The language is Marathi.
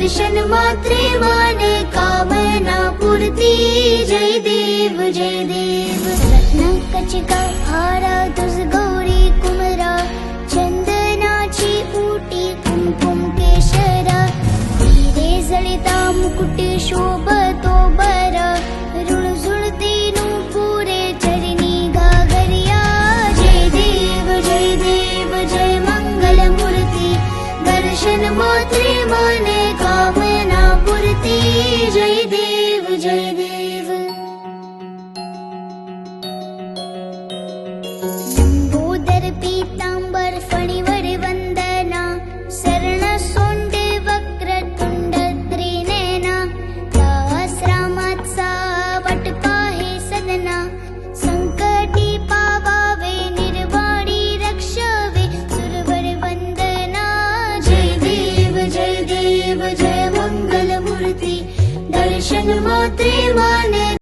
दर्शन मात्रे माने कामना पूर्ती। जय देव जय देव। रत्न कचिका हारा तुझ गौरी कुमरा, चंदनाची उटी कुमकुम केशरा, हिरे जळिता मुकुट शोभतो बरा, रुळझुळती नूपुरे चरणी घागरिया। जय देव जय देव जय मंगल मूर्ती, दर्शन मात्रे माने कामना पूर्ती। जय देव जय देव। लंबोदर पीतांबर फणीवर वंदना, शरण सोंडे वक्रतुंड त्रिनयना, दास रामाचा वाटपा हे सदना, संकटी पावावे निर्वाणी रक्षावे सुरवर वंदना। जय देव जय देव जय मंगल मूर्ती, दर्शन मात्रे माने